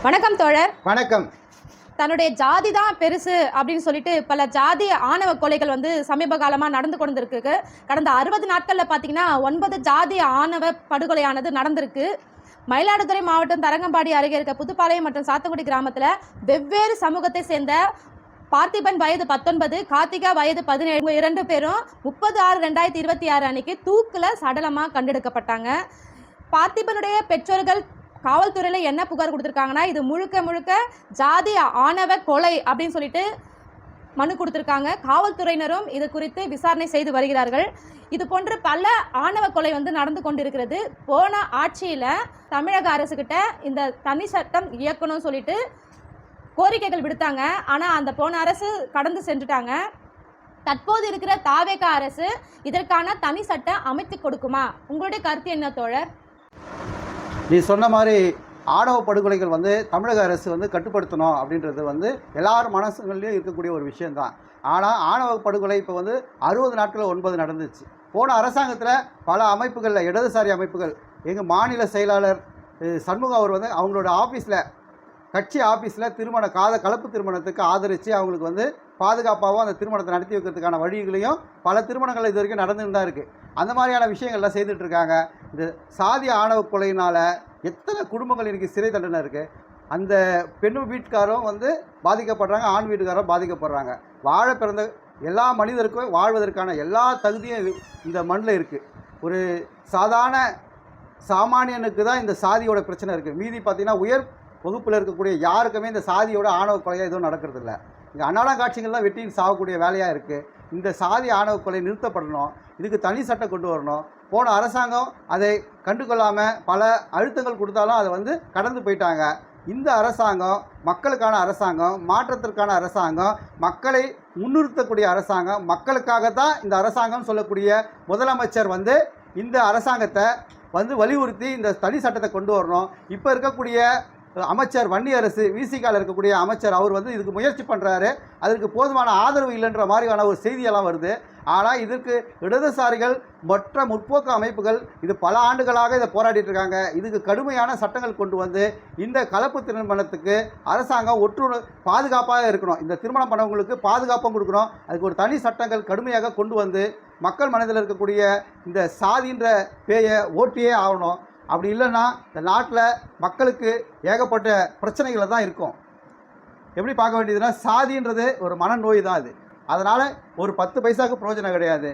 வணக்கம் தோழர். வணக்கம். தன்னுடைய ஜாதி தான் பெருசு அப்படின்னு சொல்லிட்டு பல ஜாதி ஆணவ கொலைகள் சமீப காலமாக நடந்து கொண்டிருக்கு. கடந்த 60 நாட்களில் பார்த்தீங்கன்னா 9 ஜாதி ஆணவ படுகொலையானது நடந்திருக்கு. மயிலாடுதுறை மாவட்டம் தரங்கம்பாடி அருகே இருக்க புதுப்பாளையம் மற்றும் சாத்தங்குடி கிராமத்தில் வெவ்வேறு சமூகத்தை சேர்ந்த பார்த்திபன் வயது 19, கார்த்திகா வயது 17 2 பேரும் 30/6/2026 அன்னைக்கு தூக்கில் சடலமாக கண்டெடுக்கப்பட்டாங்க. பார்த்திபனுடைய பெற்றோர்கள் காவல்துறையில் என்ன புகார் கொடுத்துருக்காங்கன்னா, இது முழுக்க ஜாதி ஆணவ கொலை அப்படின்னு சொல்லிட்டு மனு கொடுத்துருக்காங்க. காவல்துறையினரும் இது குறித்து விசாரணை செய்து வருகிறார்கள். இது போன்று பல ஆணவ கொலை நடந்து கொண்டிருக்கிறது. போன ஆட்சியில் தமிழக அரசுக்கிட்ட இந்த தனி சட்டம் இயக்கணும்னு சொல்லிட்டு கோரிக்கைகள் விடுத்தாங்க. ஆனால் அந்த போன அரசு கடந்து சென்றுட்டாங்க. தற்போது இருக்கிற தாவேகா அரசு இதற்கான தனி சட்டம் அமைத்து கொடுக்குமா? உங்களுடைய கருத்து என்ன தோழர்? நீ சொன்ன மாதிரி ஆணவ படுகொலைகள் தமிழக அரசு கட்டுப்படுத்தணும் அப்படின்றது எல்லார் மனசுகள்லேயும் இருக்கக்கூடிய ஒரு விஷயந்தான். ஆனால் ஆணவ படுகொலை இப்போ 60 நாட்களில் 9 நடந்துச்சு. போன அரசாங்கத்தில் பல அமைப்புகளில் இடதுசாரி அமைப்புகள், எங்கள் மாநில செயலாளர் சண்முகம் அவர் அவங்களோட ஆஃபீஸில், கட்சி ஆஃபீஸில் கலப்பு திருமணத்துக்கு ஆதரித்து அவங்களுக்கு பாதுகாப்பாகவும் அந்த திருமணத்தை நடத்தி வைக்கிறதுக்கான வழிகளையும் பல திருமணங்கள் இது வரைக்கும் நடந்துன்னு தான் இருக்குது. அந்த மாதிரியான விஷயங்கள்லாம் செய்துட்ருக்காங்க. இந்த சாதி ஆணவ கொலையினால் எத்தனை குடும்பங்கள் இன்றைக்கி சிறை தண்டனை இருக்குது. அந்த பெண் வீட்டுக்காரும் பாதிக்கப்படுறாங்க, ஆண் வீட்டுக்காரும் பாதிக்கப்படுறாங்க. வாழ பிறந்த எல்லா மனிதருக்கும் வாழ்வதற்கான எல்லா தகுதியும் இந்த மண்ணில் இருக்குது. ஒரு சாமானியனுக்கு தான் இந்த சாதியோட பிரச்சனை இருக்குது. மீதி பார்த்திங்கன்னா உயர் வகுப்பில் இருக்கக்கூடிய யாருக்குமே இந்த சாதியோட ஆணவ கொலையாக எதுவும் நடக்கிறதில்ல. இங்கே அன்னாடம் காட்சிகள்லாம் வெட்டின்னு சாகக்கூடிய வேலையாக இருக்குது. இந்த சாதி ஆணவ கொலை நிறுத்தப்படணும். இதுக்கு தனி சட்டம் கொண்டு வரணும். போன அரசாங்கம் அதை கண்டுகொள்ளாமல் பல அழுத்தங்கள் கொடுத்தாலும் அதை கடந்து போயிட்டாங்க. இந்த அரசாங்கம் மக்களுக்கான அரசாங்கம், மாற்றத்திற்கான அரசாங்கம், மக்களை முன்னிறுத்தக்கூடிய அரசாங்கம், மக்களுக்காக தான் இந்த அரசாங்கம் சொல்லக்கூடிய முதலமைச்சர் இந்த அரசாங்கத்தை வலியுறுத்தி இந்த தனி சட்டத்தை கொண்டு வரணும். இப்போ இருக்கக்கூடிய அமைச்சர் வன்னியரசு, விசிகாவில் இருக்கக்கூடிய அமைச்சர் அவர் இதுக்கு முயற்சி பண்ணுறாரு. அதற்கு போதுமான ஆதரவு இல்லைன்ற மாதிரியான ஒரு செய்தியெல்லாம் வருது. ஆனால் இதற்கு இடதுசாரிகள் மற்ற முற்போக்கு அமைப்புகள் இது பல ஆண்டுகளாக இதை போராடிட்டு இருக்காங்க. இதுக்கு கடுமையான சட்டங்கள் கொண்டு இந்த கலப்பு திருமணத்துக்கு அரசாங்கம் பாதுகாப்பாக இருக்கணும். இந்த திருமணம் பண்ணவங்களுக்கு பாதுகாப்பும் கொடுக்கணும். அதுக்கு ஒரு தனி சட்டங்கள் கடுமையாக கொண்டு மக்கள் மனதில் இருக்கக்கூடிய இந்த சாதின்ற பேயை ஓட்டியே ஆகணும். அப்படி இல்லைன்னா இந்த நாட்டில் மக்களுக்கு ஏகப்பட்ட பிரச்சனைகளை தான் இருக்கும். எப்படி பார்க்க வேண்டியதுன்னா, சாதின்றது ஒரு மனநோய் தான். அதனால் ஒரு 10 பைசாவுக்கு பிரயோஜனம் கிடையாது.